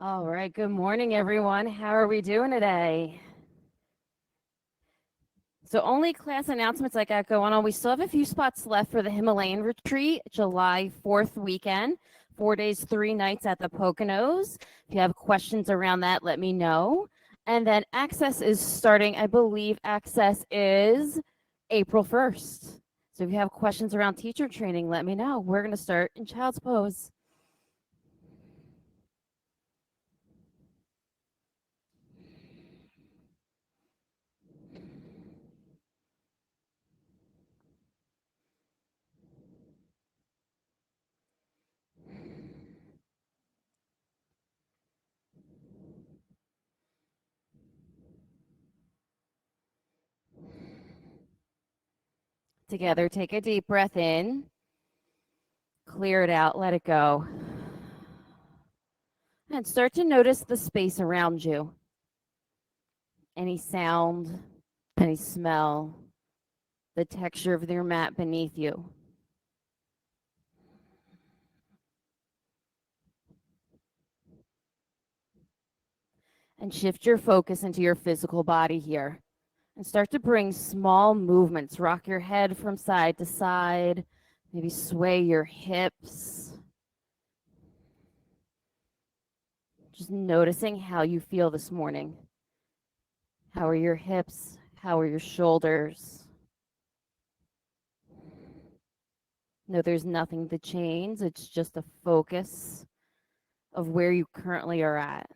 All right, good morning, everyone. How are we doing today? So, only class announcements I got going on. We still have a few spots left for the Himalayan retreat, July 4th weekend, 4 days, 3 nights at the Poconos. If you have questions around that, let me know. And then access is starting, I believe access is April 1st. So, if you have questions around teacher training, let me know. We're going to start in child's pose. Together, take a deep breath in. Clear it out, let it go. And start to notice the space around you. Any sound, any smell, the texture of your mat beneath you. And shift your focus into your physical body here. And start to bring small movements. Rock your head from side to side. Maybe sway your hips. Just noticing how you feel this morning. How are your hips? How are your shoulders? No, there's nothing to change. It's just a focus of where you currently are at.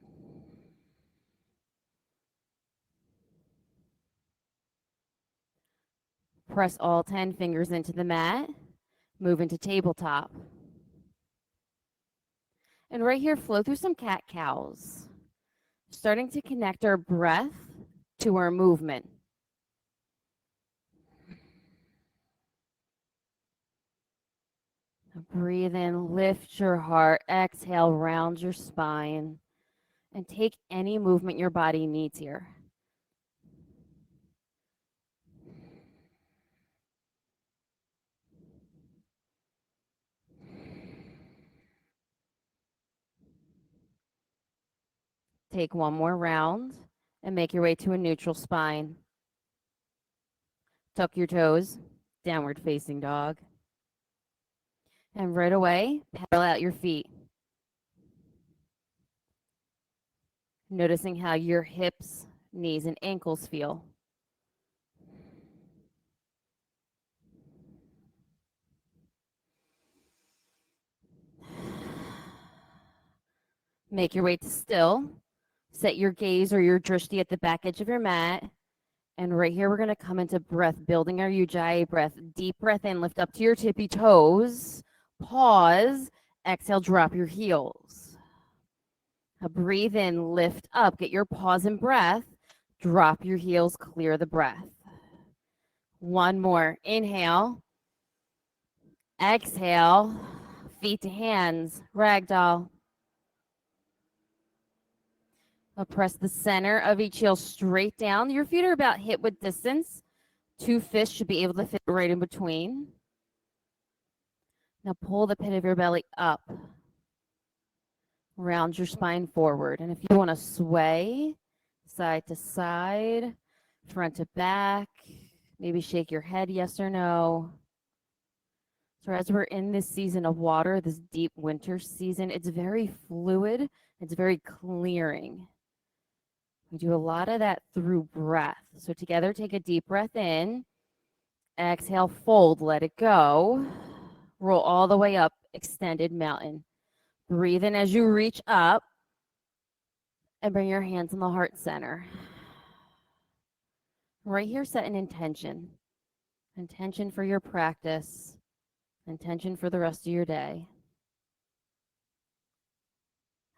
Press all 10 fingers into the mat. Move into tabletop. And right here, flow through some cat cows. Starting to connect our breath to our movement. Breathe in, lift your heart, exhale, round your spine, and take any movement your body needs here. Take one more round and make your way to a neutral spine. Tuck your toes, downward facing dog. And right away, pedal out your feet. Noticing how your hips, knees, and ankles feel. Make your way to still. Set your gaze or your drishti at the back edge of your mat. And right here, we're going to come into breath, building our Ujjayi breath. Deep breath in, lift up to your tippy toes. Pause. Exhale, drop your heels. Now breathe in, lift up, get your pause and breath. Drop your heels, clear the breath. One more. Inhale. Exhale. Feet to hands. Ragdoll. Now press the center of each heel straight down. Your feet are about hip width distance. 2 fists should be able to fit right in between. Now pull the pit of your belly up. Round your spine forward. And if you want to sway side to side, front to back, maybe shake your head yes or no. So as we're in this season of water, this deep winter season, it's very fluid. It's very clearing. We do a lot of that through breath. So together, take a deep breath in. Exhale, fold, let it go. Roll all the way up, extended mountain. Breathe in as you reach up and bring your hands in the heart center. Right here, set an intention. Intention for your practice. Intention for the rest of your day.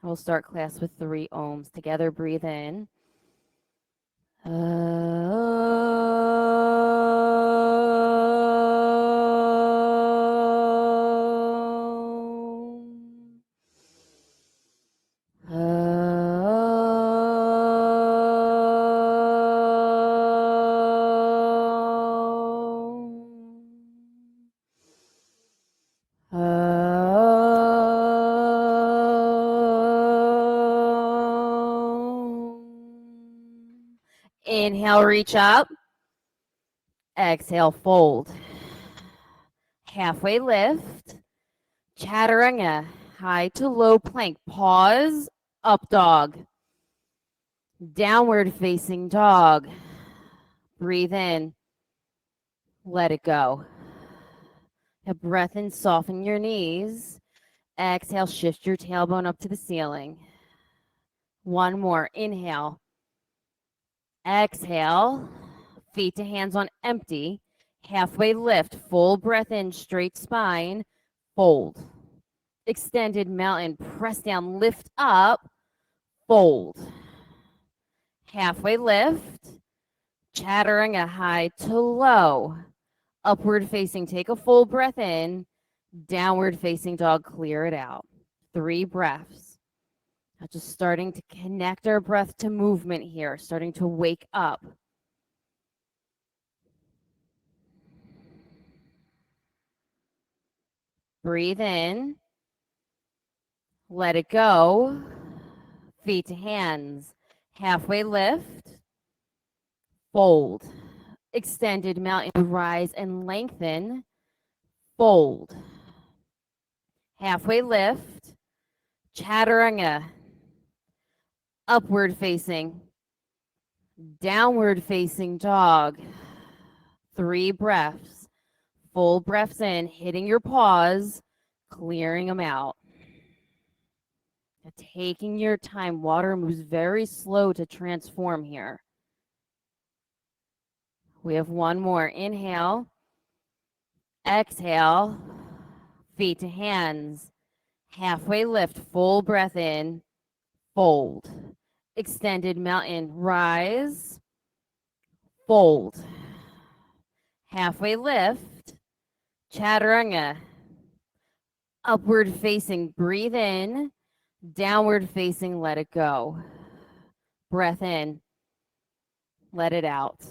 We'll start class with 3 ohms. Together, breathe in. Inhale, reach up. Exhale, fold. Halfway lift. Chaturanga, high to low plank. Pause, up dog. Downward facing dog. Breathe in. Let it go. A breath in, soften your knees. Exhale, shift your tailbone up to the ceiling. One more. Inhale. Exhale. Feet to hands on empty. Halfway lift. Full breath in, straight spine. Fold. Extended mountain. Press down, lift up. Fold. Halfway lift. Chaturanga, high to low. Upward facing, take a full breath in. Downward facing dog, clear it out. 3 breaths. Now just starting to connect our breath to movement here, starting to wake up. Breathe in. Let it go. Feet to hands. Halfway lift. Fold. Extended mountain, rise and lengthen. Fold. Halfway lift. Chaturanga. Upward facing. Downward facing dog. 3 breaths. Full breaths in, hitting your paws, clearing them out. Taking your time. Water moves very slow to transform here. We have one more. Inhale. Exhale. Feet to hands. Halfway lift. Full breath in. Fold. Extended mountain. Rise. Fold. Halfway lift. Chaturanga. Upward facing. Breathe in. Downward facing. Let it go. Breath in. Let it out.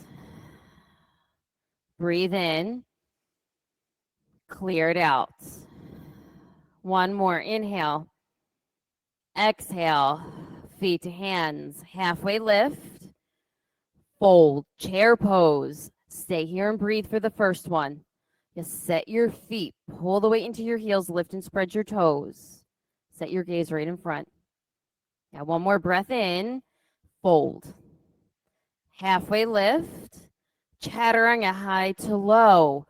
Breathe in. Clear it out. One more. Inhale. Exhale. Feet to hands. Halfway lift. Fold. Chair pose. Stay here and breathe for the first one. Just set your feet. Pull the weight into your heels. Lift and spread your toes. Set your gaze right in front. Now one more breath in. Fold. Halfway lift. Chaturanga, high to low.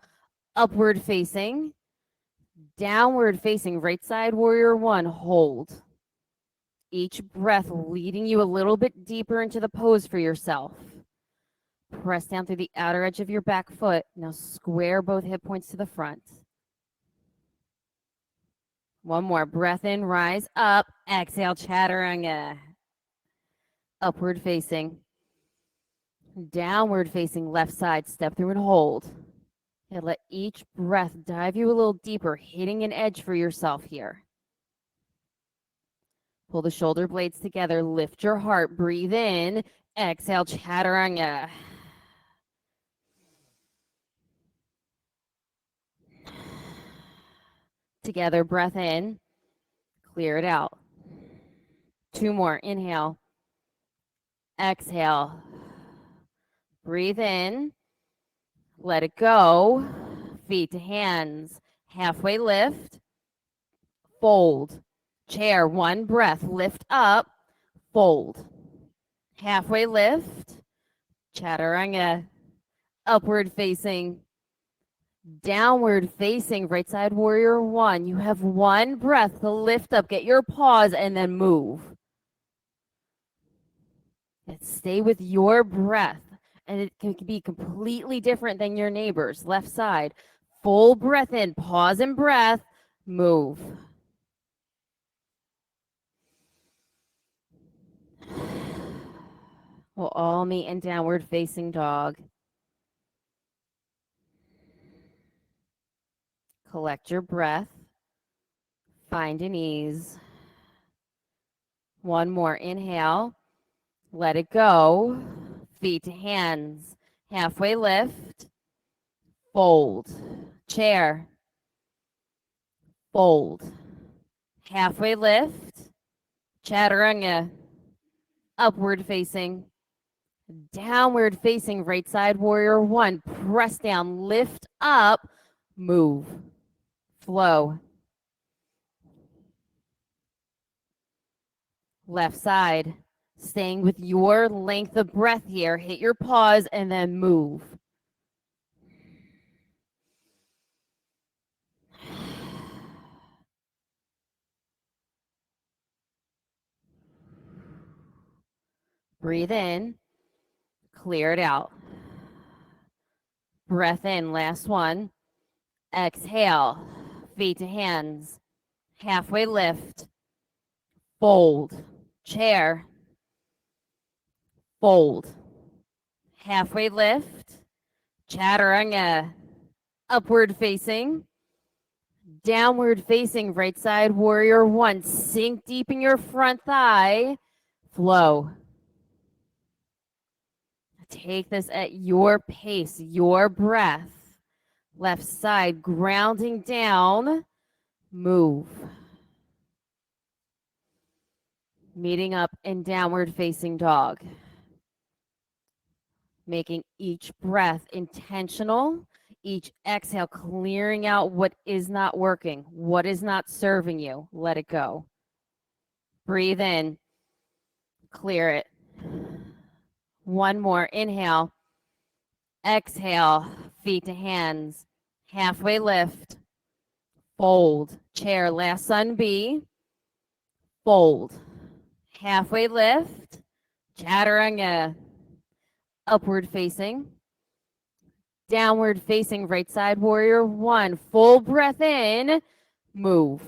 Upward facing. Downward facing. Right side warrior one. Hold. Each breath leading you a little bit deeper into the pose for yourself. Press down through the outer edge of your back foot. Now square both hip points to the front. One more. Breath in, rise up. Exhale, chaturanga. Upward facing. Downward facing, left side. Step through and hold. And let each breath dive you a little deeper, hitting an edge for yourself here. Pull the shoulder blades together. Lift your heart. Breathe in. Exhale, chaturanga. Together, breath in. Clear it out. 2 more. Inhale. Exhale. Breathe in. Let it go. Feet to hands. Halfway lift. Fold. Chair. 1 breath. Lift up. Fold. Halfway lift. Chaturanga. Upward facing. Downward facing. Right side warrior one. You have 1 breath to lift up. Get your pause and then move. And stay with your breath. And it can be completely different than your neighbors. Left side. Full breath in. Pause and breath. Move. We'll all meet in downward facing dog. Collect your breath. Find an ease. 1 more. Inhale. Let it go. Feet to hands. Halfway lift. Fold. Chair. Fold. Halfway lift. Chaturanga. Upward facing. Downward facing right side warrior one. Press down, lift up, move, flow. Left side, staying with your length of breath here. Hit your pause and then move. Breathe in, clear it out. Breath in, last one. Exhale, feet to hands, halfway lift, fold, chair, fold, halfway lift, chaturanga, upward facing, downward facing, right side warrior one. Sink deep in your front thigh, flow. Take this at your pace, your breath. Left side grounding down, move. Meeting up in downward facing dog. Making each breath intentional, each exhale clearing out what is not working, what is not serving you. Let it go. Breathe in, clear it. One more. Inhale, exhale, feet to hands, halfway lift, fold, chair, last sun B, fold, halfway lift, chaturanga, upward facing, downward facing, right side warrior one. Full breath in, move.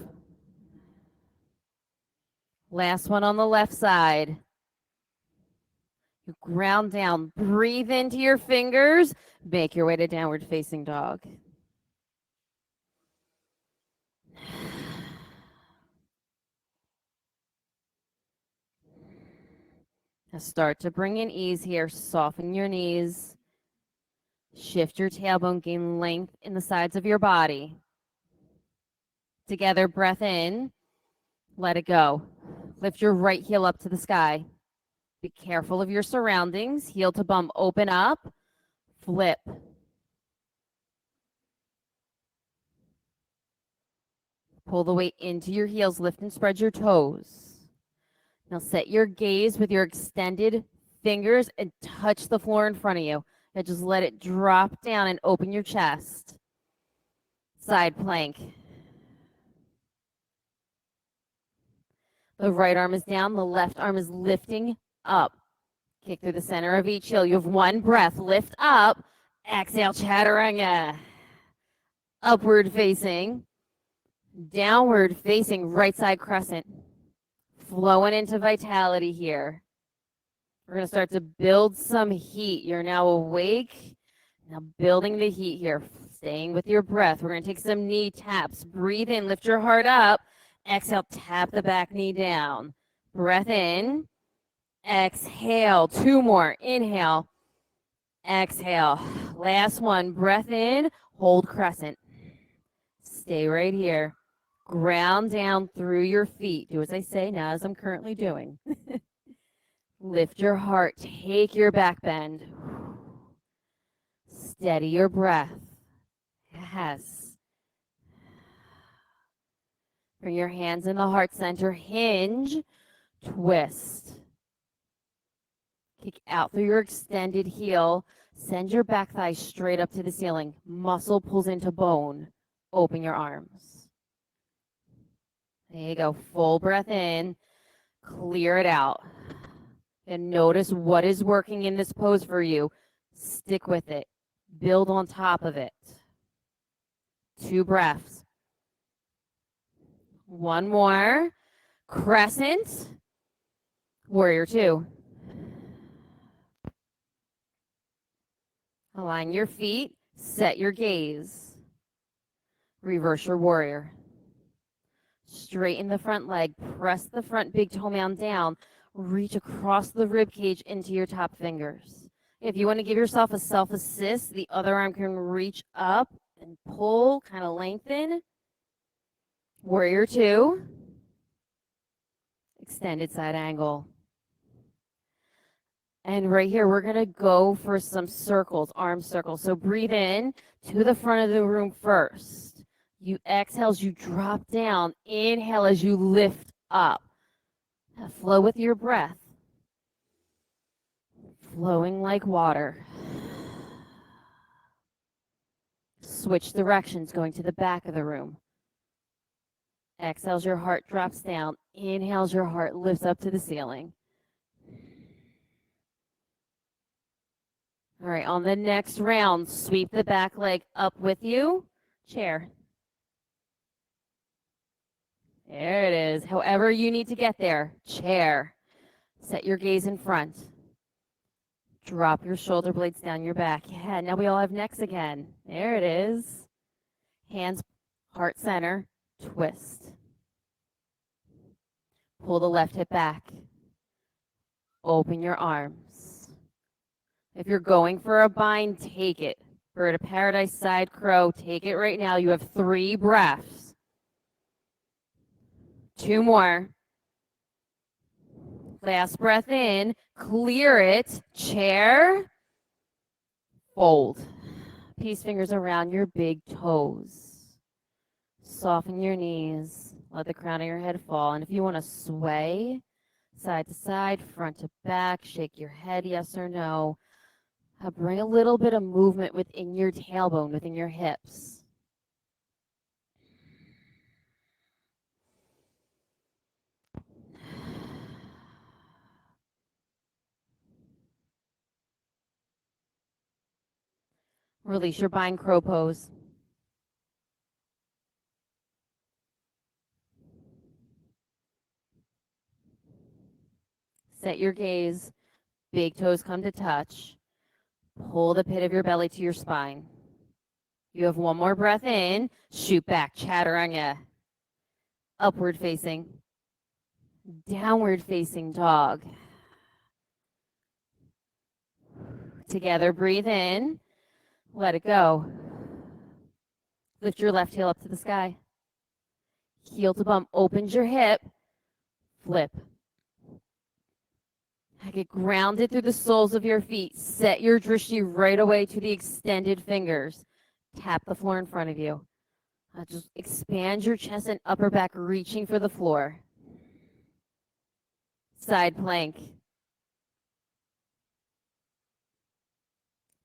Last one on the left side. You ground down, breathe into your fingers, make your way to downward facing dog. Now start to bring in ease here, soften your knees, shift your tailbone, gain length in the sides of your body. Together, breath in, let it go. Lift your right heel up to the sky. Be careful of your surroundings. Heel to bum, open up, flip. Pull the weight into your heels, lift and spread your toes. Now set your gaze with your extended fingers and touch the floor in front of you. Now just let it drop down and open your chest. Side plank. The right arm is down, the left arm is lifting up. Kick through the center of each heel. You have one breath. Lift up. Exhale, chaturanga. Upward facing. Downward facing, right side crescent. Flowing into vitality here. We're going to start to build some heat. You're now awake. Now building the heat here. Staying with your breath. We're going to take some knee taps. Breathe in. Lift your heart up. Exhale, tap the back knee down. Breath in. Exhale. Two more. Inhale. Exhale. Last one. Breath in. Hold crescent. Stay right here. Ground down through your feet. Do as I say now, as I'm currently doing. Lift your heart. Take your back bend. Steady your breath. Yes. Bring your hands in the heart center. Hinge. Twist. Kick out through your extended heel. Send your back thigh straight up to the ceiling. Muscle pulls into bone. Open your arms. There you go. Full breath in. Clear it out. And notice what is working in this pose for you. Stick with it. Build on top of it. 2 breaths. One more. Crescent. Warrior 2. Align your feet. Set your gaze. Reverse your warrior. Straighten the front leg. Press the front big toe mound down. Reach across the rib cage into your top fingers. If you want to give yourself a self-assist, the other arm can reach up and pull, kind of lengthen. Warrior 2. – – – – – – – – – – – – – – – – – – – – – – – – – – – – – – – – – – – – – – – – – – – – – – – – – – – – – – – – – – – – – – – – – – – – – – – – – – – – – – – – – – – – – – – – – – – – – – – – – – – – – – – – – – – – – – – – – – – – – – – – –– –– –– –– –– –– –– –– –– –– –– –– –– –– – – – – – – – – – – – – – – – – – – – – – – – – – – – – – – – – – – – – – – – – – – – – – – – – – – – – – – – – – – – – – – – – – – – – – – – – – – – – – – – – – – – – – – – – – – – – – – – – – – – – – – – – – – – – – – – – – And right here, we're going to go for some circles, arm circles. So breathe in to the front of the room first. You exhale as you drop down. Inhale as you lift up. Now flow with your breath. Flowing like water. Switch directions, going to the back of the room. Exhales, your heart drops down. Inhales, your heart lifts up to the ceiling. All right, on the next round, sweep the back leg up with you. Chair. There it is. However you need to get there. Chair. Set your gaze in front. Drop your shoulder blades down your back. Yeah, now we all have necks again. There it is. Hands, heart center, twist. Pull the left hip back. Open your arms. If you're going for a bind, take it. Bird of paradise, side crow, take it right now. You have 3 breaths. 2 more. Last breath in. Clear it. Chair. Fold. Peace fingers around your big toes. Soften your knees. Let the crown of your head fall. And if you want to sway side to side, front to back, shake your head, yes or no. Bring a little bit of movement within your tailbone, within your hips. Release your bind crow pose. Set your gaze. Big toes come to touch. Pull the pit of your belly to your spine. You have 1 more breath in. Shoot back, chaturanga. Upward facing. Downward facing dog. Together, breathe in. Let it go. Lift your left heel up to the sky. Heel to bum opens your hip. Flip. Get grounded through the soles of your feet. Set your drishti right away to the extended fingers. Tap the floor in front of you. Just expand your chest and upper back, reaching for the floor. Side plank.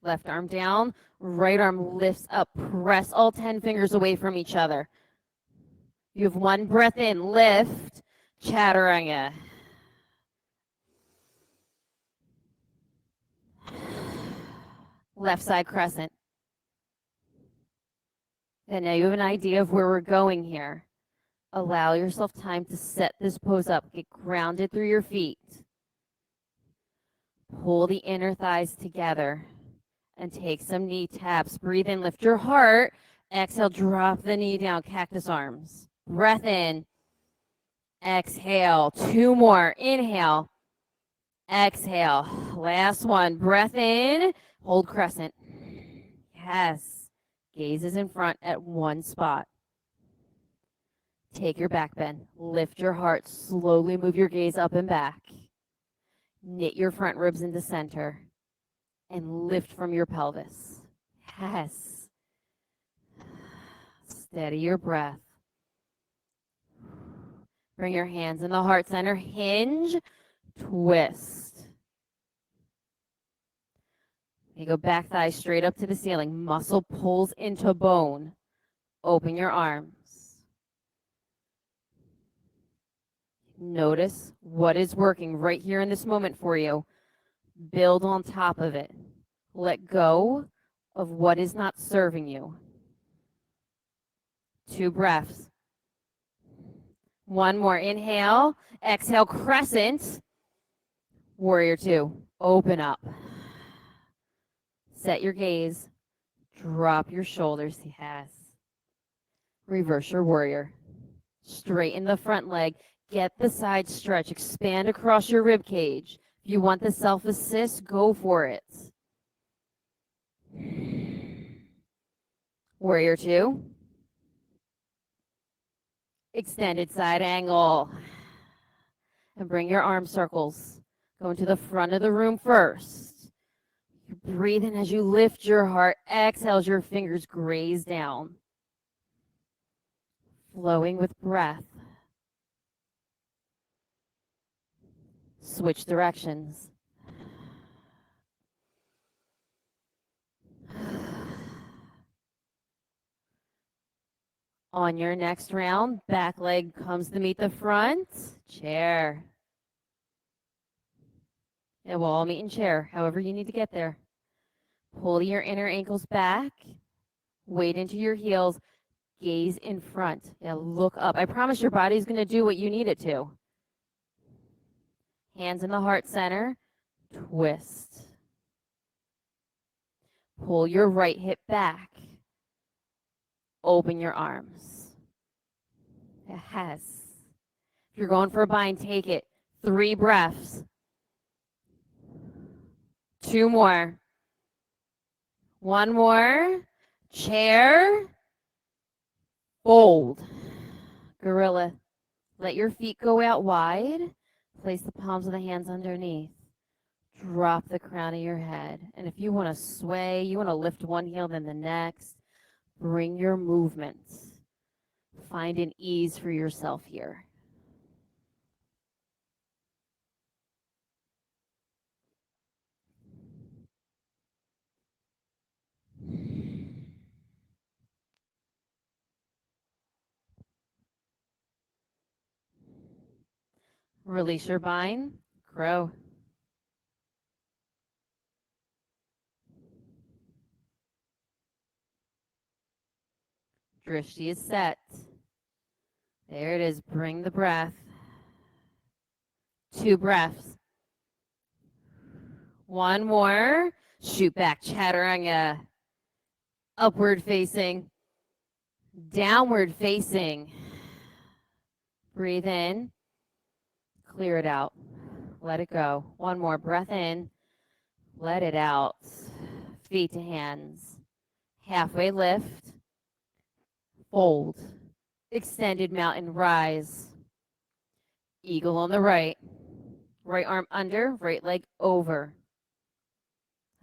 Left arm down, right arm lifts up. Press all 10 fingers away from each other. You have 1 breath in. Lift. Chaturanga. Left side crescent. And now you have an idea of where we're going here. Allow yourself time to set this pose up. Get grounded through your feet. Pull the inner thighs together and take some knee taps. Breathe in, lift your heart. Exhale, drop the knee down, cactus arms. Breath in. Exhale. 2 more. Inhale. Exhale. Last one. Breath in. Hold crescent. Yes. Gaze is in front at 1 spot. Take your back bend. Lift your heart. Slowly move your gaze up and back. Knit your front ribs into center. And lift from your pelvis. Yes. Steady your breath. Bring your hands in the heart center. Hinge. Twist. You go back thigh straight up to the ceiling. Muscle pulls into bone. Open your arms. Notice what is working right here in this moment for you. Build on top of it. Let go of what is not serving you. 2 breaths. 1 more. Inhale. Exhale, crescent. Warrior 2. Open up. Set your gaze. Drop your shoulders. Yes. Reverse your warrior. Straighten the front leg. Get the side stretch. Expand across your rib cage. If you want the self-assist, go for it. Warrior 2. Extended side angle. And bring your arm circles Go into the front of the room first. You breathe in as you lift your heart. Exhale as your fingers graze down. Flowing with breath. Switch directions. On your next round, back leg comes to meet the front. Chair. And we'll all meet in chair, however you need to get there. Pull your inner ankles back. Weight into your heels. Gaze in front. Yeah, look up. I promise your body's going to do what you need it to. Hands in the heart center. Twist. Pull your right hip back. Open your arms. Yes. If you're going for a bind, take it. 3 breaths. 2 more. 1 more. Chair. Fold. Gorilla. Let your feet go out wide. Place the palms of the hands underneath. Drop the crown of your head. And if you want to sway, you want to lift one heel, then the next, bring your movements. Find an ease for yourself here. Release your bind. Grow. Drishti is set. There it is. Bring the breath. 2 breaths. 1 more. Shoot back. Chaturanga. Upward facing. Downward facing. Breathe in. Clear it out. Let it go. 1 more. Breath in. Let it out. Feet to hands. Halfway lift. Fold. Extended mountain rise. Eagle on the right. Right arm under, right leg over.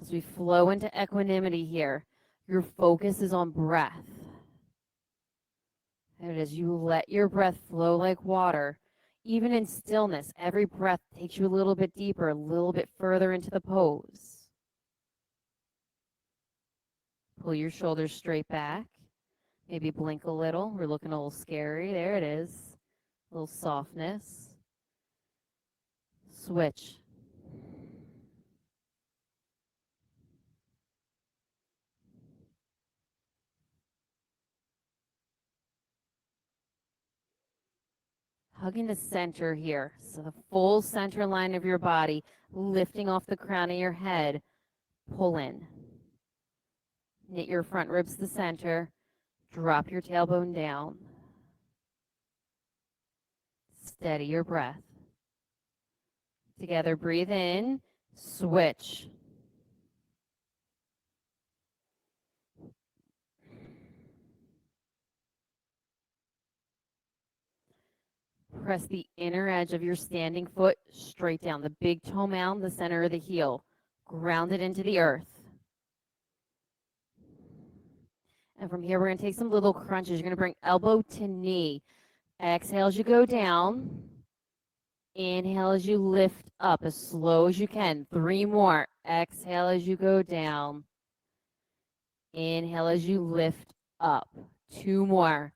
As we flow into equanimity here, your focus is on breath. And as you let your breath flow like water, even in stillness, every breath takes you a little bit deeper, a little bit further into the pose. Pull your shoulders straight back. Maybe blink a little. We're looking a little scary. There it is. A little softness. Switch. Hugging the center here. So the full center line of your body, lifting off the crown of your head. Pull in. Knit your front ribs to the center. Drop your tailbone down. Steady your breath. Together, breathe in. Switch. Press the inner edge of your standing foot straight down. The big toe mound, the center of the heel. Ground it into the earth. And from here, we're going to take some little crunches. You're going to bring elbow to knee. Exhale as you go down. Inhale as you lift up as slow as you can. 3 more. Exhale as you go down. Inhale as you lift up. 2 more.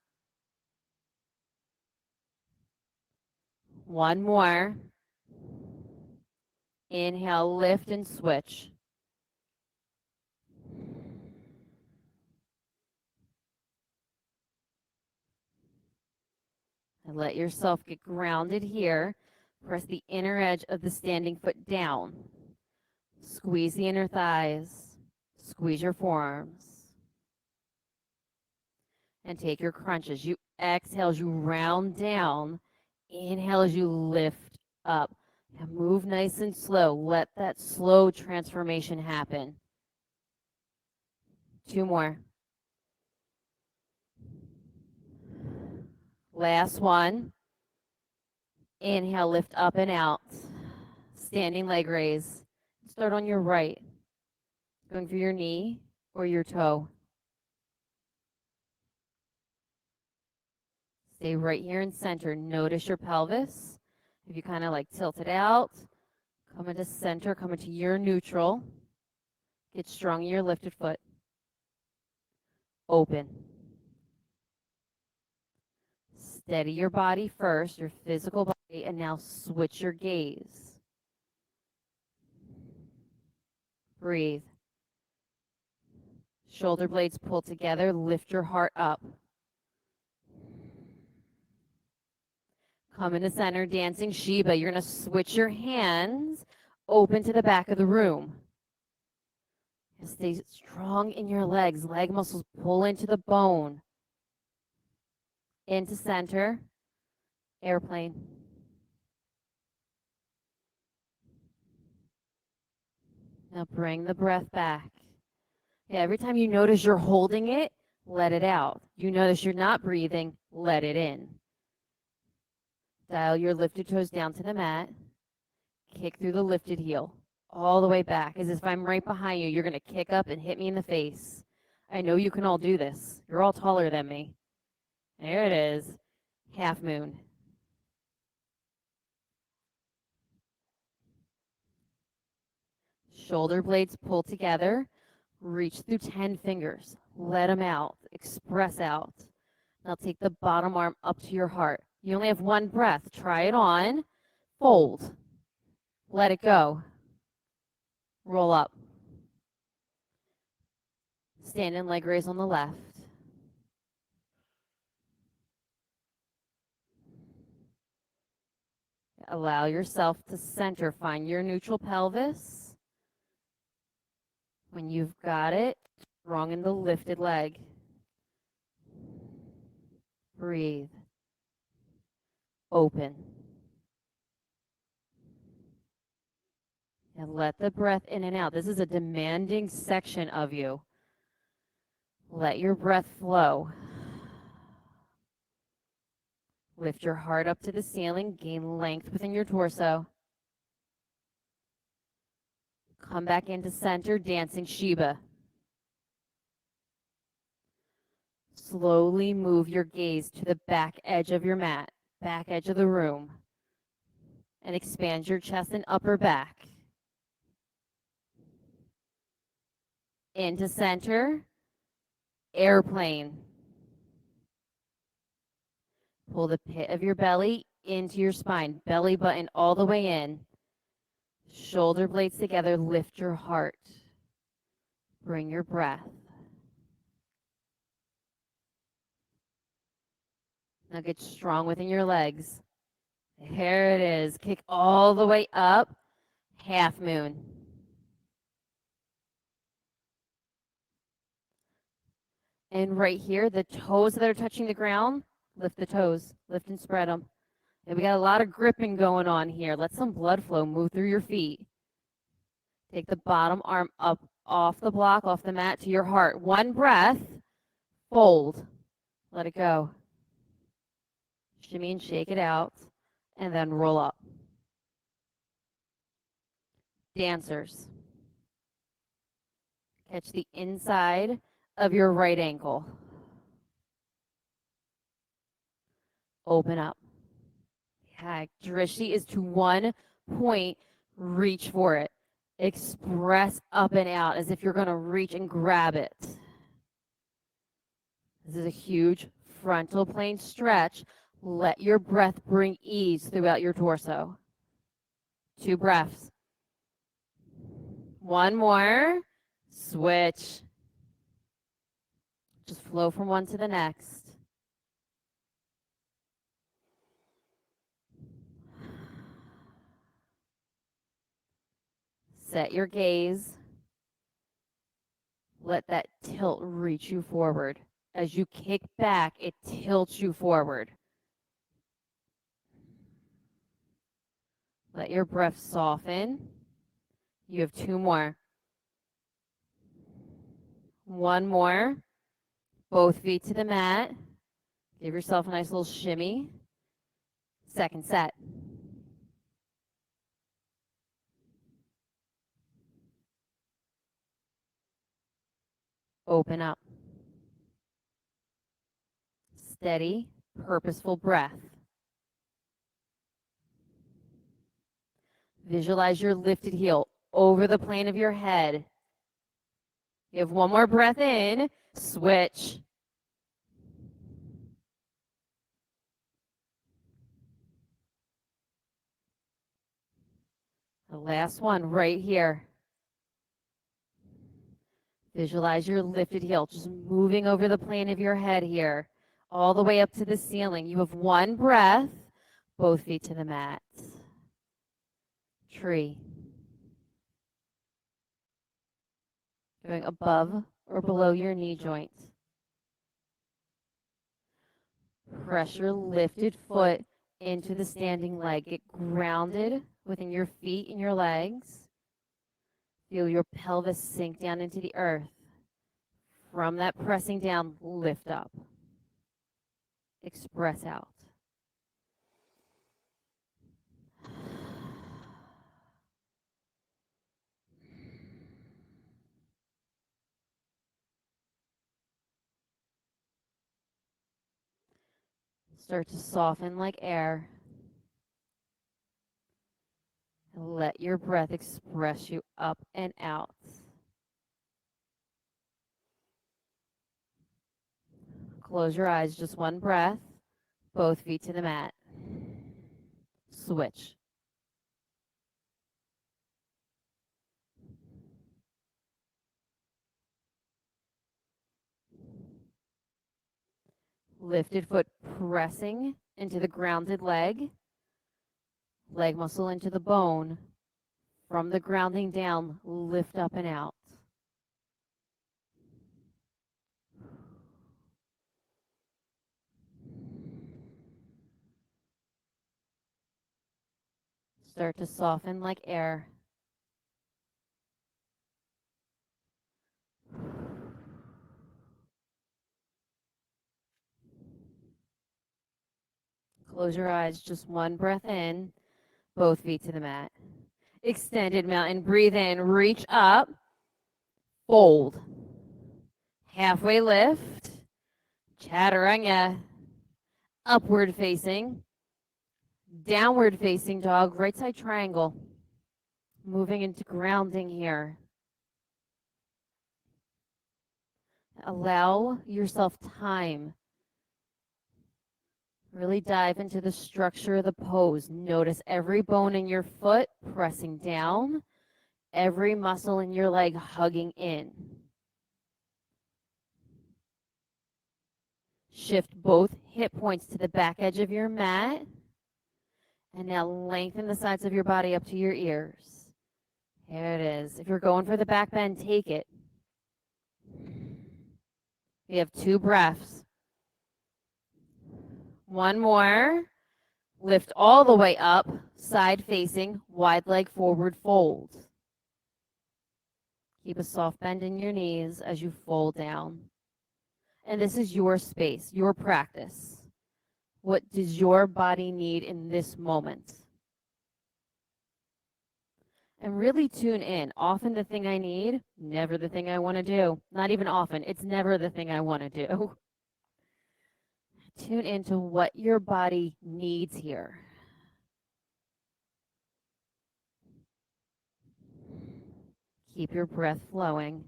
1 more. Inhale, lift and switch. And let yourself get grounded here. Press the inner edge of the standing foot down. Squeeze the inner thighs. Squeeze your forearms. And take your crunches. You exhale as you round down. Inhale as you lift up. Now move nice and slow. Let that slow transformation happen. 2 more. Last one. Inhale, lift up and out. Standing leg raise. Start on your right, going for your knee or your toe. Stay right here in center. Notice your pelvis. If you kind of like tilt it out, come into center, come into your neutral. Get strong in your lifted foot. Open. Steady your body first, your physical body, and now switch your gaze. Breathe. Shoulder blades pull together. Lift your heart up. Come into center, dancing Shiva. You're going to switch your hands open to the back of the room. Stay strong in your legs. Leg muscles pull into the bone. Into center. Airplane. Now bring the breath back. Yeah, every time you notice you're holding it, let it out. You notice you're not breathing, let it in. Dial your lifted toes down to the mat. Kick through the lifted heel all the way back. As if I'm right behind you, you're going to kick up and hit me in the face. I know you can all do this. You're all taller than me. There it is. Half moon. Shoulder blades pull together. Reach through 10 fingers. Let them out. Express out. Now take the bottom arm up to your heart. You only have one breath. Try it on. Fold. Let it go. Roll up. Stand in leg raise on the left. Allow yourself to center. Find your neutral pelvis. When you've got it, strong in the lifted leg. Breathe. Open. And let the breath in and out. This is a demanding section of you. Let your breath flow. Lift your heart up to the ceiling. Gain length within your torso. Come back into center, dancing Shiva. Slowly move your gaze to the back edge of your mat, back edge of the room, and expand your chest and upper back. Into center, airplane. Pull the pit of your belly into your spine, belly button all the way in. Shoulder blades together, lift your heart. Bring your breath. Now get strong within your legs. There it is. Kick all the way up. Half moon. And right here, the toes that are touching the ground, lift the toes. Lift and spread them. And we got a lot of gripping going on here. Let some blood flow move through your feet. Take the bottom arm up off the block, off the mat to your heart. One breath. Fold. Let it go. Shimmy and shake it out. And then roll up. Dancers. Catch the inside of your right ankle. Open up. Yeah, Drishti is to one point. Reach for it. Express up and out as if you're going to reach and grab it. This is a huge frontal plane stretch. Let your breath bring ease throughout your torso. 2 breaths. One more. Switch. Just flow from one to the next. Set your gaze. Let that tilt reach you forward. As you kick back, it tilts you forward. Let your breath soften. You have 2 more. One more. Both feet to the mat. Give yourself a nice little shimmy. Second set. Open up. Steady, purposeful breath. Visualize your lifted heel over the plane of your head. You have one more breath in. Switch. The last one right here. Visualize your lifted heel, just moving over the plane of your head here, all the way up to the ceiling. You have one breath, both feet to the mat. Tree. Going above or below your knee joint. Press your lifted foot into the standing leg. Get grounded within your feet and your legs. Feel your pelvis sink down into the earth. From that pressing down, lift up. Express out. Start to soften like air. And let your breath express you up and out. Close your eyes, just one breath. Both feet to the mat. Switch. Lifted foot pressing into the grounded leg. Leg muscle into the bone. From the grounding down, lift up and out. Start to soften like air. Close your eyes, just one breath in, both feet to the mat. Extended mountain, breathe in, reach up, fold. Halfway lift, chaturanga, upward facing, downward facing dog, right side triangle. Moving into grounding here. Allow yourself time. Really dive into the structure of the pose. Notice every bone in your foot pressing down, every muscle in your leg hugging in. Shift both hip points to the back edge of your mat. And now lengthen the sides of your body up to your ears. Here it is. If you're going for the back bend, take it. We have 2 breaths. One more. Lift all the way up, side facing, wide leg forward fold. Keep a soft bend in your knees as you fold down. And this is your space, your practice. What does your body need in this moment? And really tune in. Often the thing I need, never the thing I want to do. Not even often, it's never the thing I want to do. Tune into what your body needs here. Keep your breath flowing.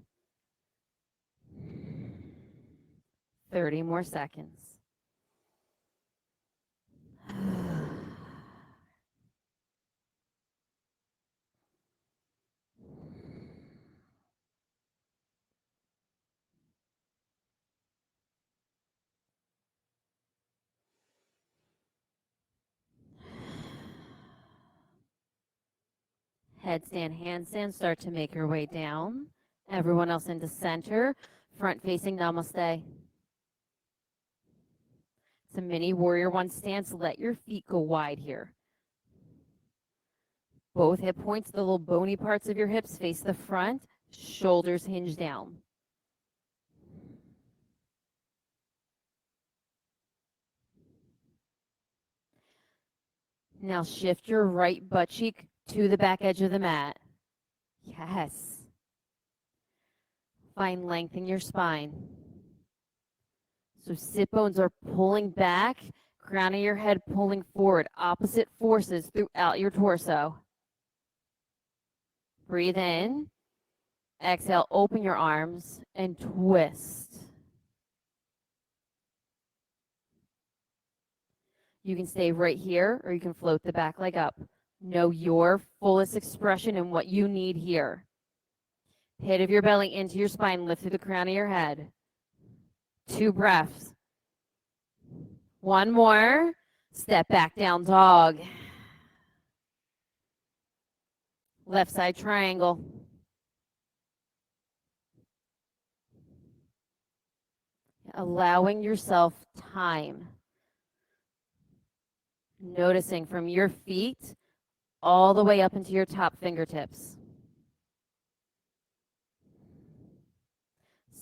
30 more seconds. Headstand, handstand, start to make your way down. Everyone else into center, front facing namaste. It's a mini warrior 1 stance. Let your feet go wide here. Both hip points, the little bony parts of your hips face the front, shoulders hinge down. Now shift your right butt cheek to the back edge of the mat. Yes. Find length in your spine. So sit bones are pulling back, crown of your head pulling forward, opposite forces throughout your torso. Breathe in. Exhale, open your arms and twist. You can stay right here or you can float the back leg up. Know your fullest expression and what you need here. Pit of your belly into your spine, lift through the crown of your head. 2 breaths. 1 more. Step back down dog. Left side triangle. Allowing yourself time. Noticing from your feet all the way up into your top fingertips.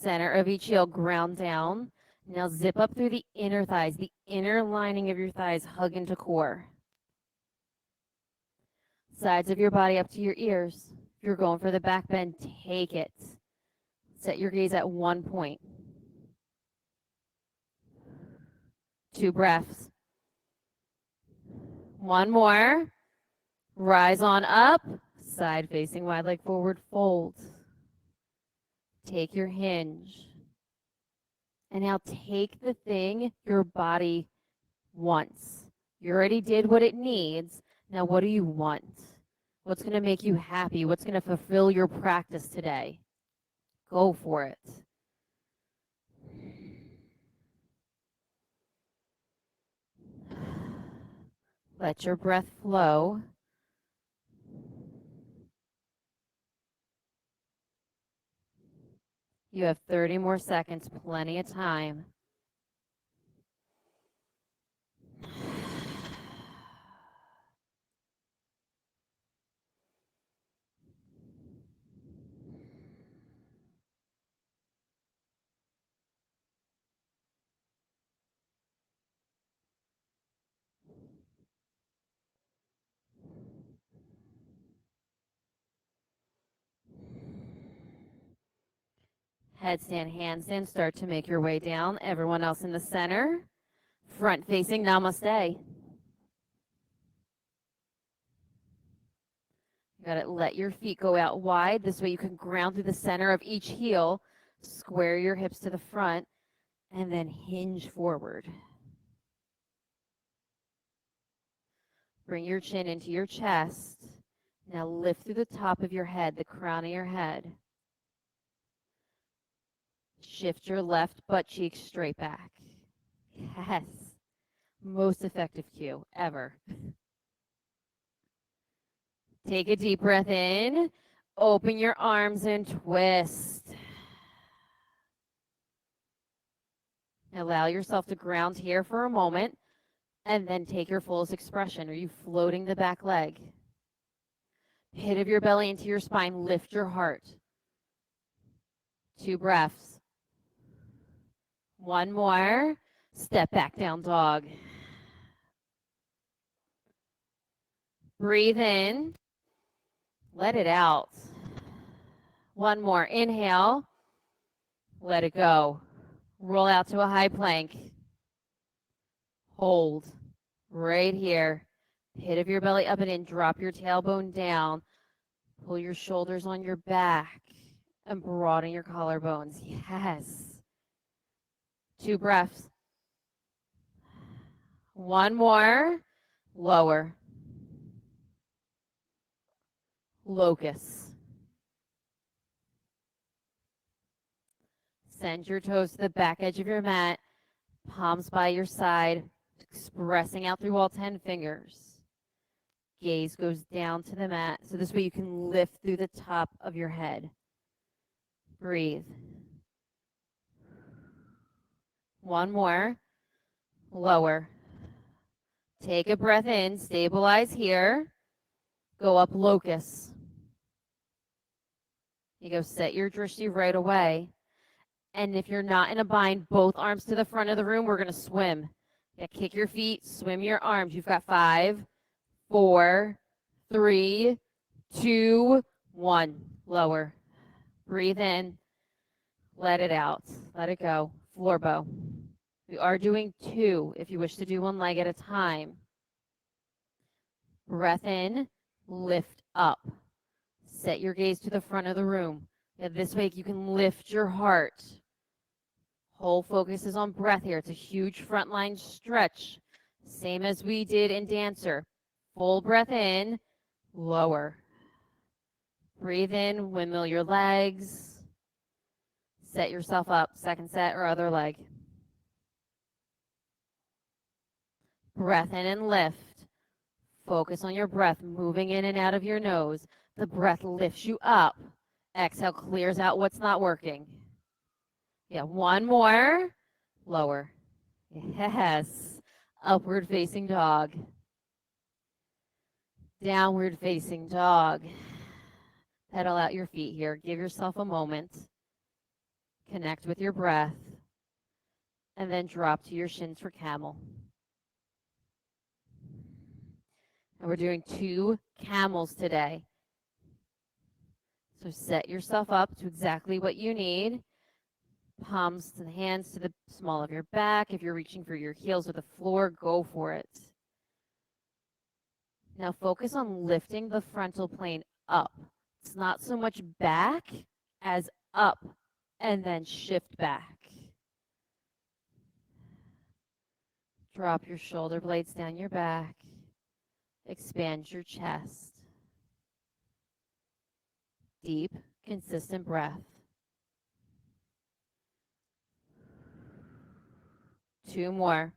Center of each heel, ground down. Now zip up through the inner thighs, the inner lining of your thighs, hug into core. Sides of your body up to your ears. If you're going for the back bend, take it. Set your gaze at 1 point. 2 breaths. 1 more. Rise on up. Side facing wide leg forward fold. Take your hinge. And now take the thing your body wants. You already did what it needs. Now what do you want? What's going to make you happy? What's going to fulfill your practice today? Go for it. Let your breath flow. You have 30 more seconds, plenty of time. Headstand, handstand, start to make your way down. Everyone else in the center. Front facing namaste. You gotta let your feet go out wide. This way you can ground through the center of each heel. Square your hips to the front and then hinge forward. Bring your chin into your chest. Now lift through the top of your head, the crown of your head. Shift your left butt cheek straight back. Yes. Most effective cue ever. Take a deep breath in. Open your arms and twist. Allow yourself to ground here for a moment and then take your fullest expression. Are you floating the back leg? Pit of your belly into your spine. Lift your heart. 2 breaths. 1 more. Step back down dog. Breathe in. Let it out. 1 more. Inhale. Let it go. Roll out to a high plank. Hold. Right here. Pit of your belly up and in. Drop your tailbone down. Pull your shoulders on your back and broaden your collarbones. Yes. 2 breaths. 1 more. Lower. Locust. Send your toes to the back edge of your mat. Palms by your side. Expressing out through all 10 fingers. Gaze goes down to the mat. So this way you can lift through the top of your head. Breathe. 1 more. Lower. Take a breath in. Stabilize here. Go up locust. You go set your drishti right away. And if you're not in a bind, both arms to the front of the room, we're going to swim. Yeah, kick your feet, swim your arms. You've got 5, 4, 3, 2, 1. Lower. Breathe in. Let it out. Let it go. Floor bow. We are doing 2 if you wish to do 1 leg at a time. Breath in, lift up. Set your gaze to the front of the room. This way you can lift your heart. Whole focus is on breath here. It's a huge front line stretch. Same as we did in Dancer. Full breath in, lower. Breathe in, windmill your legs. Set yourself up, second set or other leg. Breath in and lift. Focus on your breath, moving in and out of your nose. The breath lifts you up. Exhale clears out what's not working. Yeah, 1 more. Lower. Yes. Upward facing dog. Downward facing dog. Pedal out your feet here. Give yourself a moment. Connect with your breath. And then drop to your shins for camel. And we're doing 2 camels today. So set yourself up to exactly what you need. Palms to the hands to the small of your back. If you're reaching for your heels or the floor, go for it. Now focus on lifting the frontal plane up. It's not so much back as up and then shift back. Drop your shoulder blades down your back. Expand your chest. Deep, consistent breath. 2 more.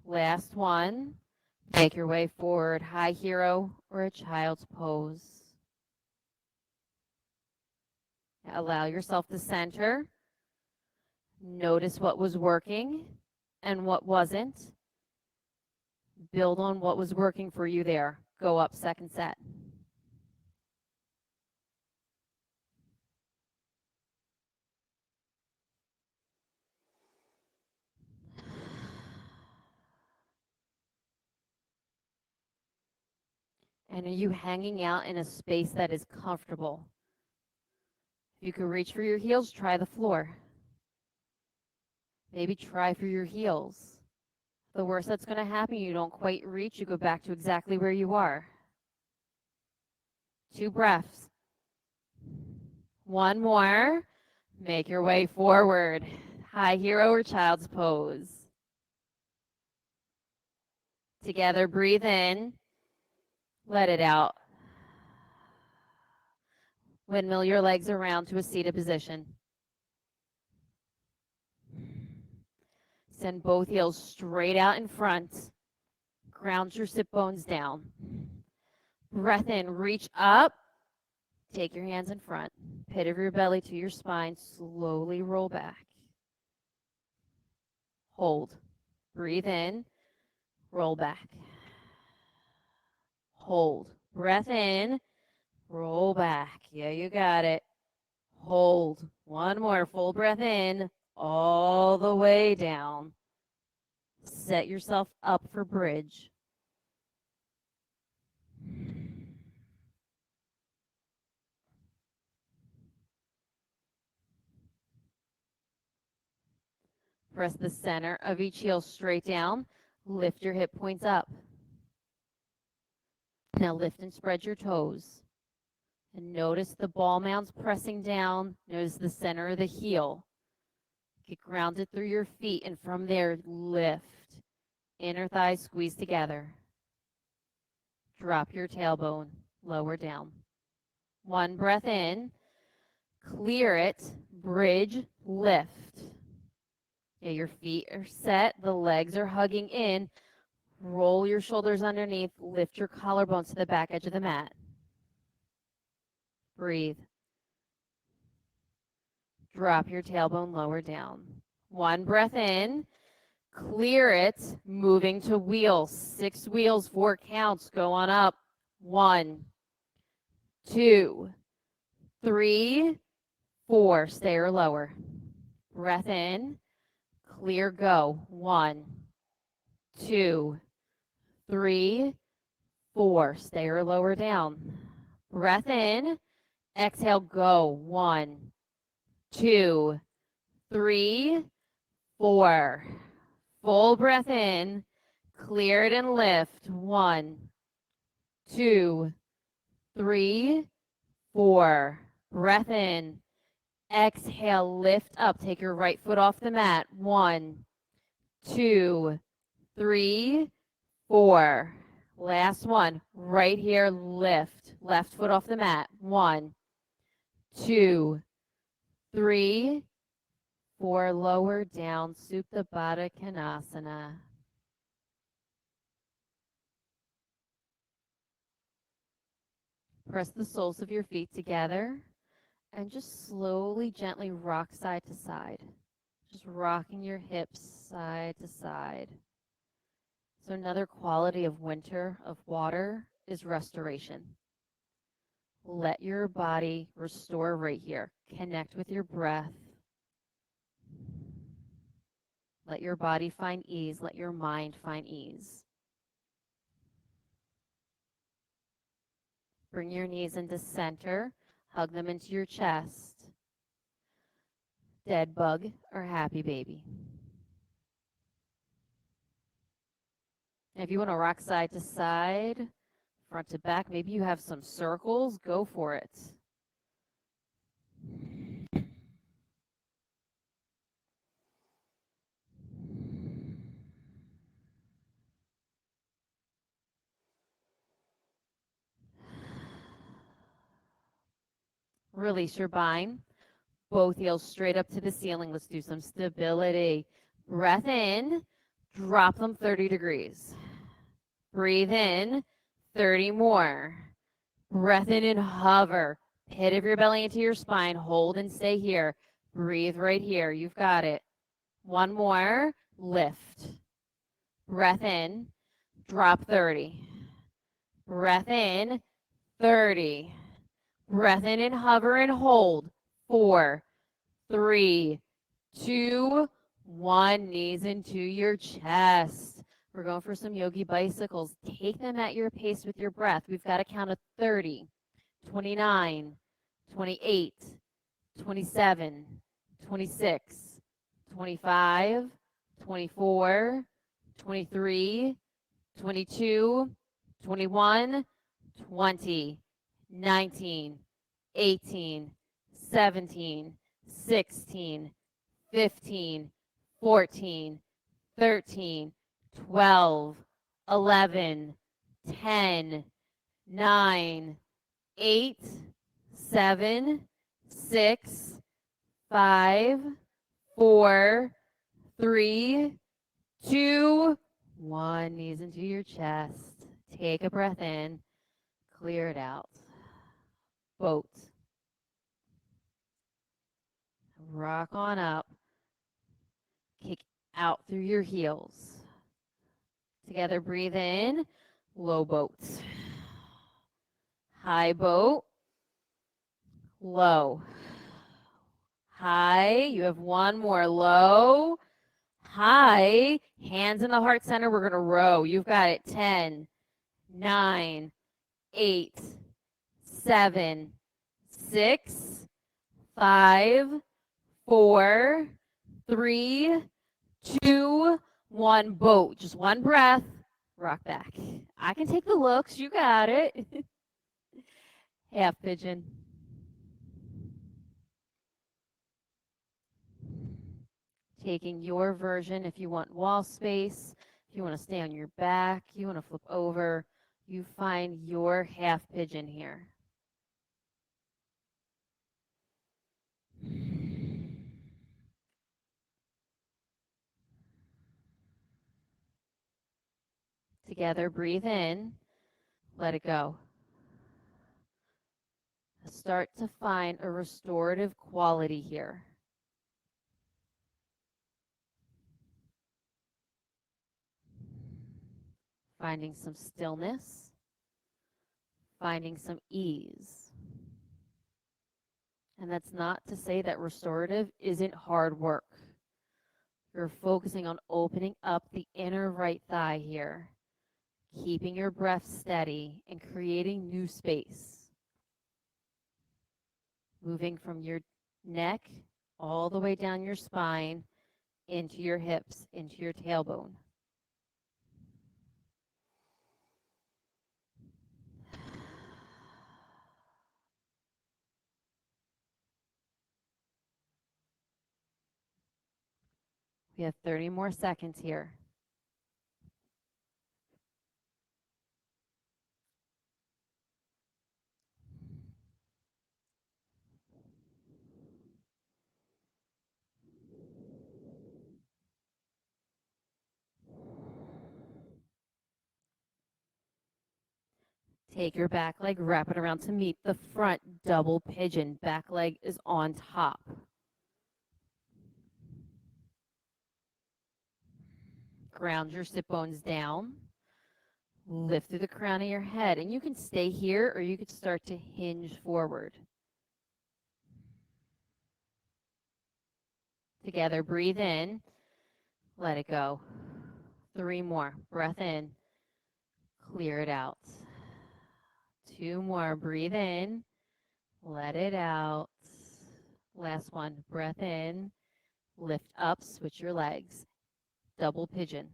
Last one. Make your way forward, high hero or a child's pose. Allow yourself to center. Notice what was working and what wasn't. Build on what was working for you there. Go up second set. And are you hanging out in a space that is comfortable? If you can reach for your heels, try the floor. Maybe try for your heels. The worst that's going to happen, you don't quite reach, you go back to exactly where you are. 2 breaths. 1 more. Make your way forward. High hero or child's pose. Together, breathe in. Let it out. Windmill your legs around to a seated position. Send both heels straight out in front. Ground your sit bones down. Breath in, reach up. Take your hands in front. Pit of your belly to your spine. Slowly roll back. Hold. Breathe in. Roll back. Hold. Breath in. Roll back. Yeah, you got it. Hold. 1 more. Full breath in. All the way down. Set yourself up for bridge. Press the center of each heel straight down. Lift your hip points up. Now lift and spread your toes. And notice the ball mounds pressing down. Notice the center of the heel. Get grounded through your feet, and from there, lift. Inner thighs squeeze together. Drop your tailbone, lower down. 1 breath in. Clear it. Bridge, lift. Yeah, your feet are set. The legs are hugging in. Roll your shoulders underneath. Lift your collarbones to the back edge of the mat. Breathe. Drop your tailbone lower down. 1 breath in. Clear it. Moving to wheels. 6 wheels, 4 counts. Go on up. 1, 2, 3, 4. Stay or lower. Breath in. Clear, go. 1, 2, 3, 4. Stay or lower down. Breath in. Exhale, go. 1, 2, 3, 4. Full breath in. Clear it and lift. 1, 2, 3, 4. Breath in. Exhale, lift up. Take your right foot off the mat. 1, 2, 3, 4. Last one. Right here, lift. Left foot off the mat. 1, 2, 3, 4. Lower down. Supta Baddha Konasana. Press the soles of your feet together and just slowly, gently rock side to side. Just rocking your hips side to side. So another quality of winter, of water, is restoration. Let your body restore right here. Connect with your breath. Let your body find ease. Let your mind find ease. Bring your knees into center. Hug them into your chest. Dead bug or happy baby. If you want to rock side to side, front to back, maybe you have some circles, go for it. Release your spine. Both heels straight up to the ceiling. Let's do some stability. Breath in, drop them 30 degrees. Breathe in, 30 more. Breath in and hover. Pit of your belly into your spine. Hold and stay here. Breathe right here. You've got it. One more. Lift. Breath in. Drop 30. Breath in. 30. Breath in and hover and hold. 4, 3, 2, 1. Knees into your chest. We're going for some yogi bicycles. Take them at your pace with your breath. We've got to count to 30, 29, 28, 27, 26, 25, 24, 23, 22, 21, 20, 19, 18, 17, 16, 15, 14, 13, 12, 11, 10, 9, 8, 7, 6, 5, 4, 3, 2, 1. Knees into your chest. Take a breath in. Clear it out. Boat. Rock on up. Kick out through your heels. Together, breathe in. Low boat. High boat. Low. High. You have one more. Low. High. Hands in the heart center. We're going to row. You've got it. 10, 9, 8, 7, 6, 5, 4, 3, 2, 1. Boat. Just one breath. Rock back. I can take the looks. You got it. Half pigeon. Taking your version. If you want wall space, if you want to stay on your back, you want to flip over, you find your half pigeon here. Together, breathe in, let it go. Start to find a restorative quality here. Finding some stillness, finding some ease. And that's not to say that restorative isn't hard work. You're focusing on opening up the inner right thigh here, keeping your breath steady and creating new space. Moving from your neck all the way down your spine, into your hips, into your tailbone. We have 30 more seconds here. Take your back leg, wrap it around to meet the front double pigeon. Back leg is on top. Ground your sit bones down. Lift through the crown of your head. And you can stay here or you could start to hinge forward. Together, breathe in. Let it go. 3 more. Breath in. Clear it out. 2 more. Breathe in. Let it out. Last one. Breath in. Lift up. Switch your legs. Double pigeon.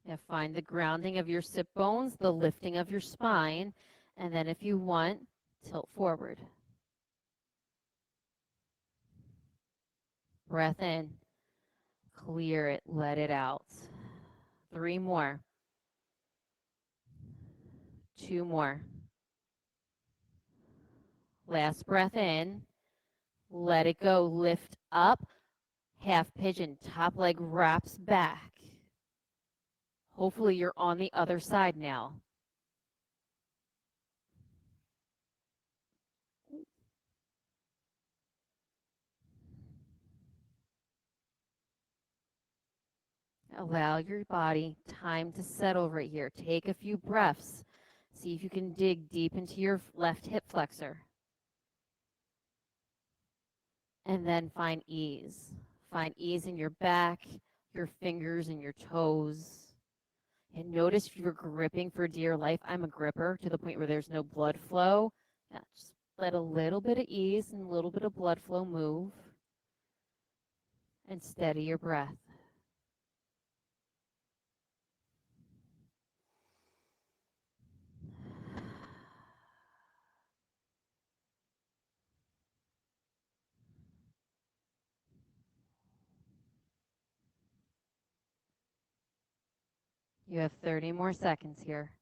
Now find the grounding of your sit bones, the lifting of your spine, and then if you want, tilt forward. Breath in. Clear it. Let it out. 3 more. 2 more. Last breath in. Let it go. Lift up. Half pigeon. Top leg wraps back. Hopefully you're on the other side now. Allow your body time to settle right here. Take a few breaths. See if you can dig deep into your left hip flexor. And then find ease. Find ease in your back, your fingers, and your toes. And notice if you're gripping for dear life. I'm a gripper to the point where there's no blood flow. Yeah, just let a little bit of ease and a little bit of blood flow move. And steady your breath. You have 30 more seconds here.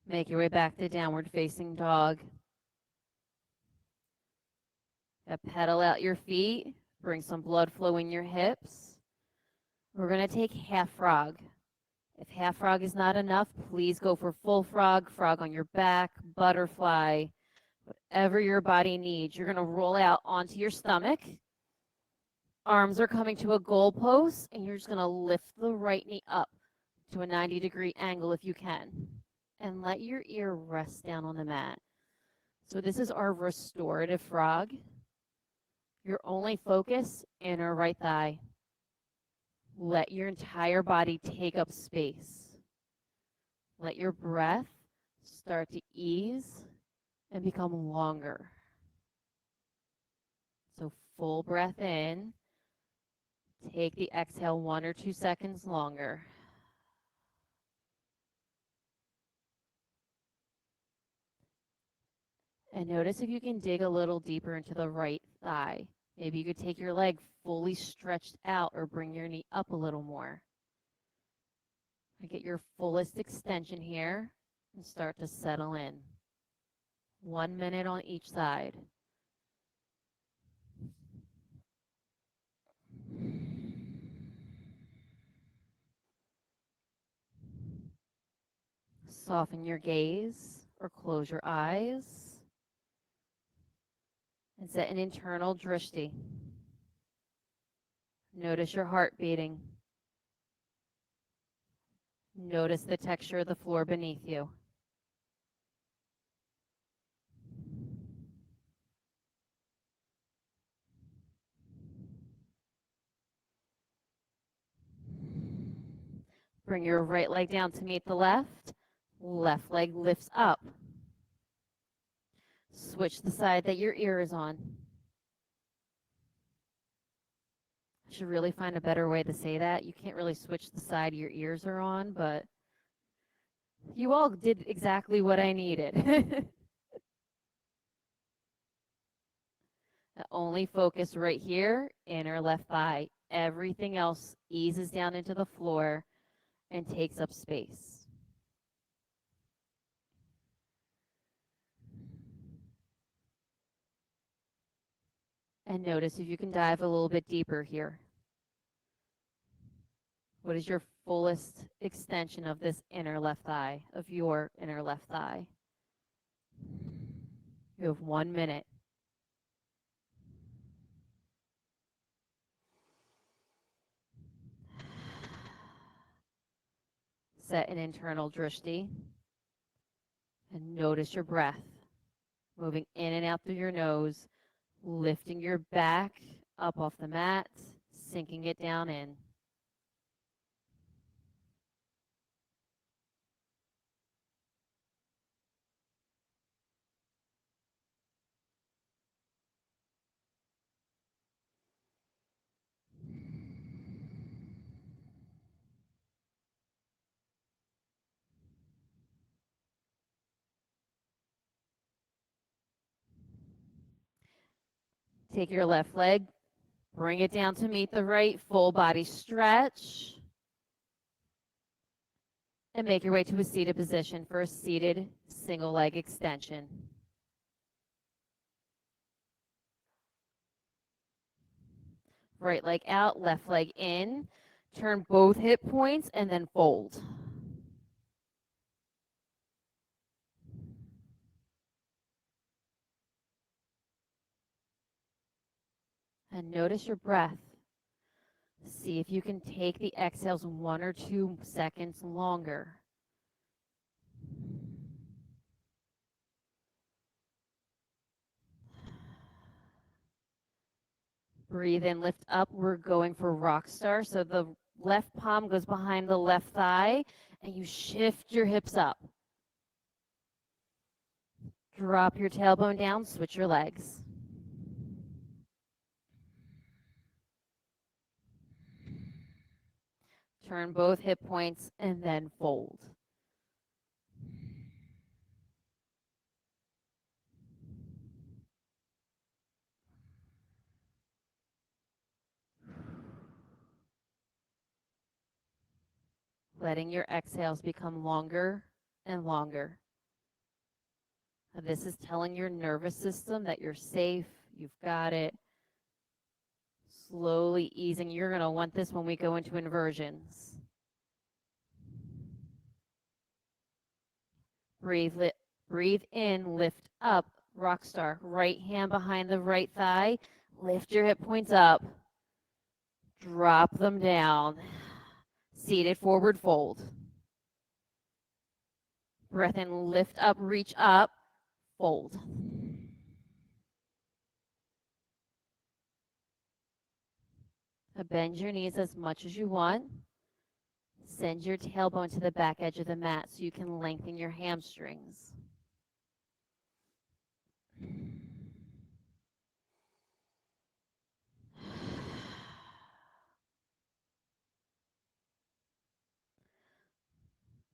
Make your way back to downward facing dog. Pedal out your feet. Bring some blood flow in your hips. We're going to take half frog. If half frog is not enough, please go for full frog, frog on your back, butterfly, whatever your body needs. You're going to roll out onto your stomach. Arms are coming to a goal post, and you're just going to lift the right knee up to a 90-degree angle if you can. And let your ear rest down on the mat. So this is our restorative frog. Your only focus, inner right thigh. Let your entire body take up space. Let your breath start to ease and become longer. So full breath in. Take the exhale 1 or 2 seconds longer. And notice if you can dig a little deeper into the right thigh. Maybe you could take your leg fully stretched out or bring your knee up a little more. And get your fullest extension here and start to settle in. 1 minute on each side. Soften your gaze or close your eyes and set an internal drishti. Notice your heart beating. Notice the texture of the floor beneath you. Bring your right leg down to meet the left. Left leg lifts up. Switch the side that your ear is on. I should really find a better way to say that. You can't really switch the side your ears are on, but you all did exactly what I needed. Only focus right here, inner left thigh. Everything else eases down into the floor and takes up space. And notice if you can dive a little bit deeper here. What is your fullest extension of this inner left thigh, of your inner left thigh? You have 1 minute. Set an internal drishti and notice your breath moving in and out through your nose, lifting your back up off the mat, sinking it down in. Take your left leg, bring it down to meet the right, full body stretch, and make your way to a seated position for a seated single leg extension. Right leg out, left leg in. Turn both hip points and then fold. And notice your breath. See if you can take the exhales 1 or 2 seconds longer. Breathe in, lift up. We're going for rock star. So the left palm goes behind the left thigh and you shift your hips up. Drop your tailbone down, switch your legs. Turn both hip points and then fold. Letting your exhales become longer and longer. This is telling your nervous system that you're safe, you've got it. Slowly easing. You're going to want this when we go into inversions. Breathe in, lift up, rock star. Right hand behind the right thigh. Lift your hip points up. Drop them down. Seated forward fold. Breath in, lift up, reach up, fold. Bend your knees as much as you want. Send your tailbone to the back edge of the mat so you can lengthen your hamstrings.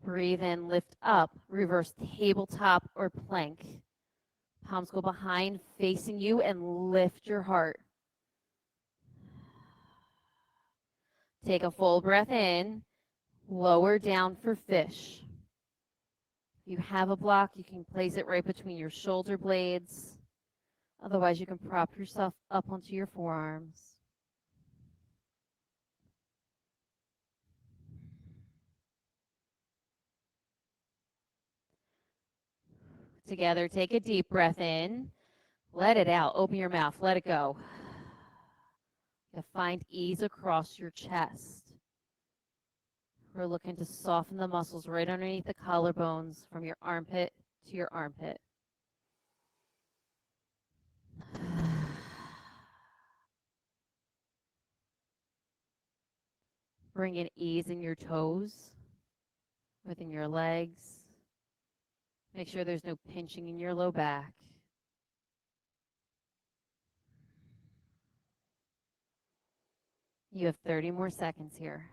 Breathe in, lift up, reverse tabletop or plank. Palms go behind, facing you, and lift your heart. Take a full breath in, lower down for fish. If you have a block, you can place it right between your shoulder blades. Otherwise, you can prop yourself up onto your forearms. Together, take a deep breath in. Let it out. Open your mouth. Let it go. You find ease across your chest. We're looking to soften the muscles right underneath the collarbones from your armpit to your armpit. Bring in ease in your toes, within your legs. Make sure there's no pinching in your low back. You have 30 more seconds here.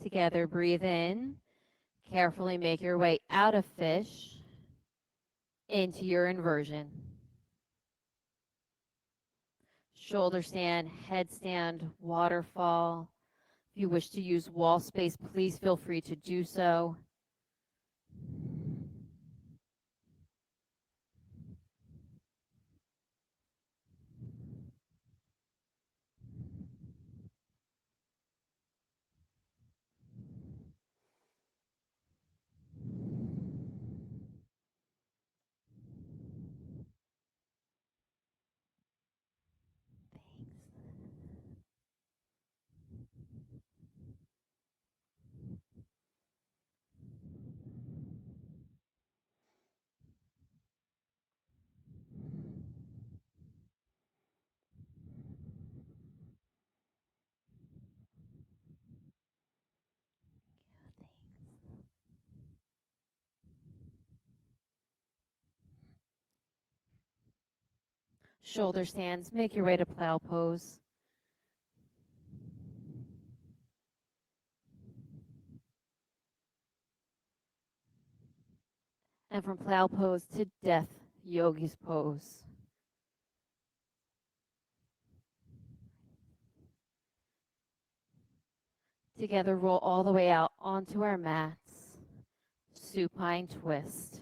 Together, breathe in. Carefully make your way out of fish into your inversion. Shoulder stand, headstand, waterfall. If you wish to use wall space, please feel free to do so. Shoulder stands, make your way to plow pose. And from plow pose to death yogi's pose. Together, roll all the way out onto our mats. Supine twist.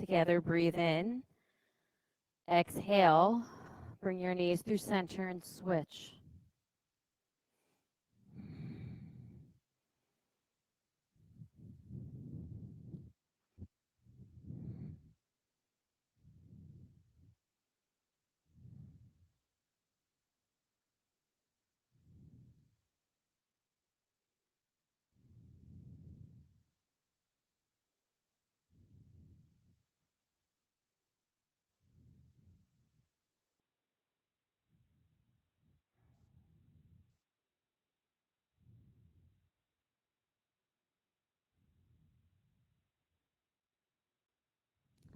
Together, breathe in. Exhale. Bring your knees through center and switch.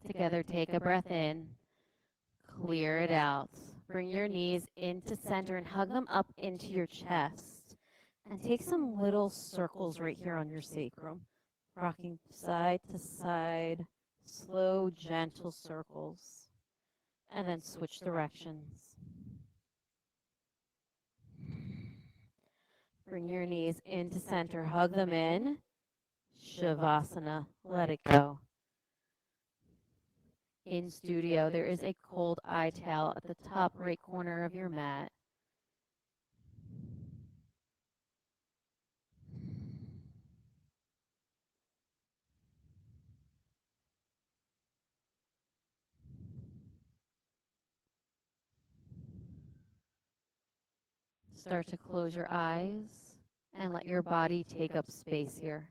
Together, take a breath in. Clear it out. Bring your knees into center and hug them up into your chest. And take some little circles right here on your sacrum. Rocking side to side, slow, gentle circles. And then switch directions. Bring your knees into center, hug them in. Shavasana, let it go. In studio, there is a cold eye towel at the top right corner of your mat. Start to close your eyes and let your body take up space here.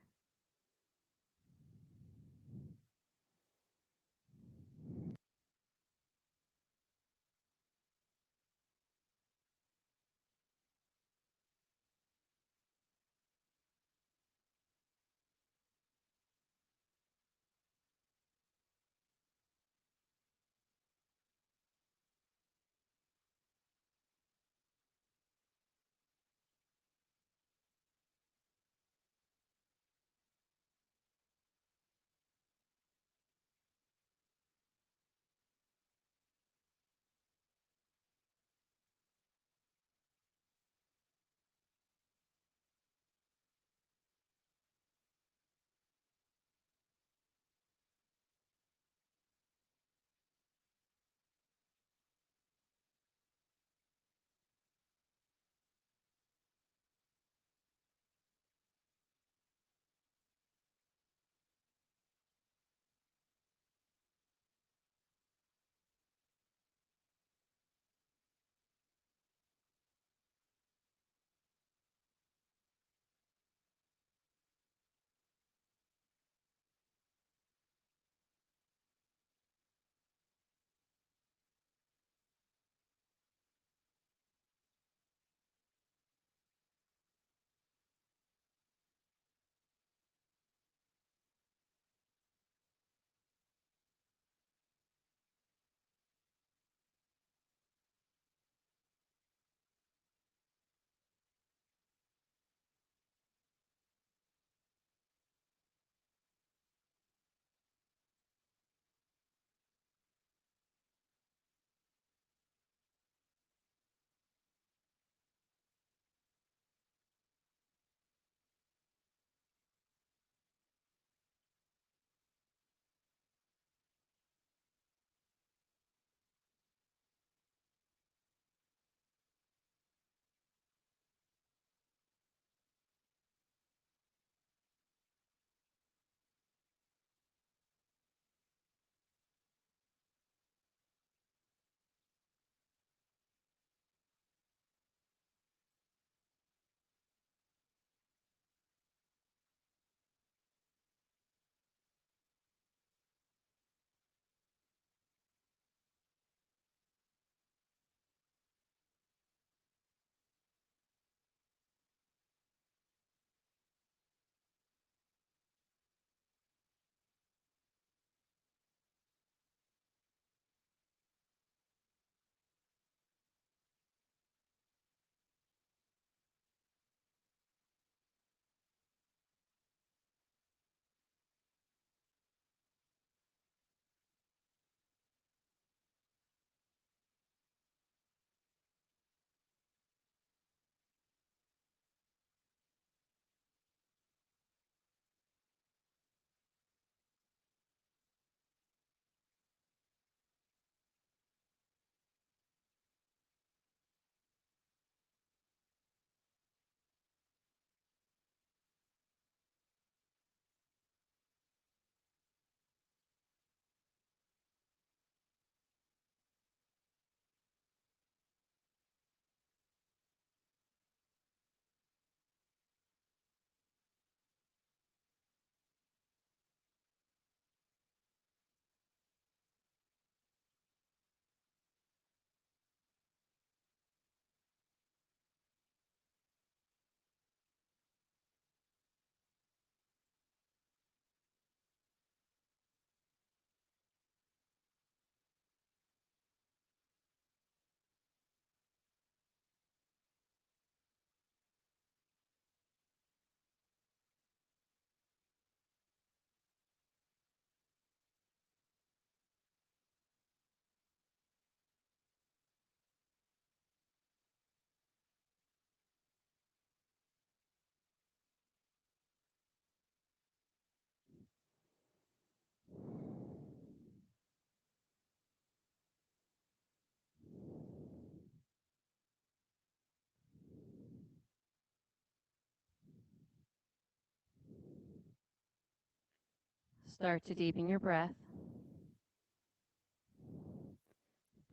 Start to deepen your breath.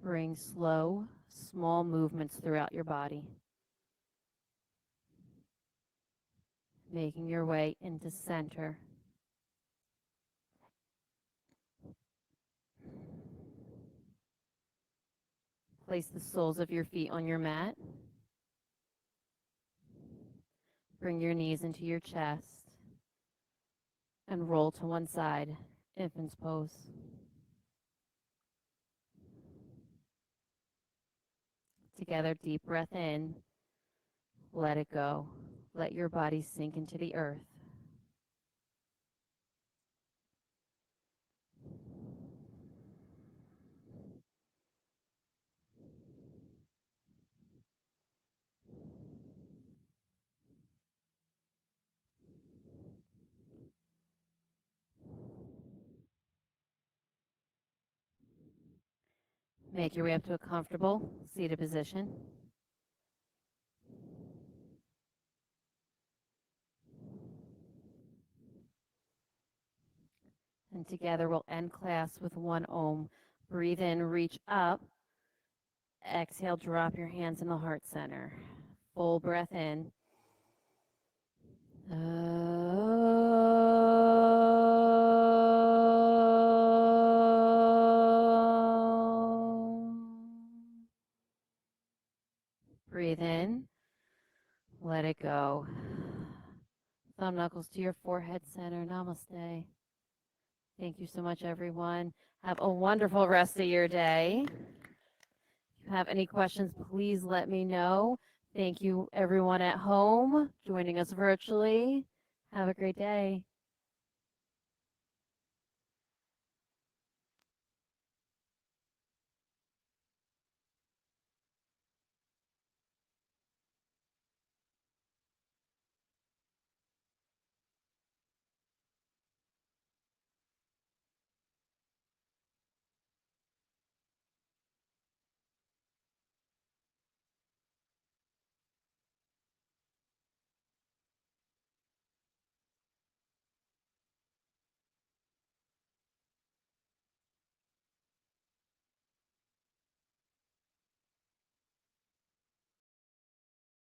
Bring slow, small movements throughout your body, making your way into center. Place the soles of your feet on your mat. Bring your knees into your chest and roll to one side, infant's pose. Together, deep breath in. Let it go. Let your body sink into the earth. Make your way up to a comfortable seated position. And together we'll end class with one Om. Breathe in, reach up. Exhale, drop your hands in the heart center. Full breath in. Breathe in. Let it go. Thumb knuckles to your forehead center. Namaste. Thank you so much, everyone. Have a wonderful rest of your day. If you have any questions, please let me know. Thank you, everyone at home, joining us virtually. Have a great day.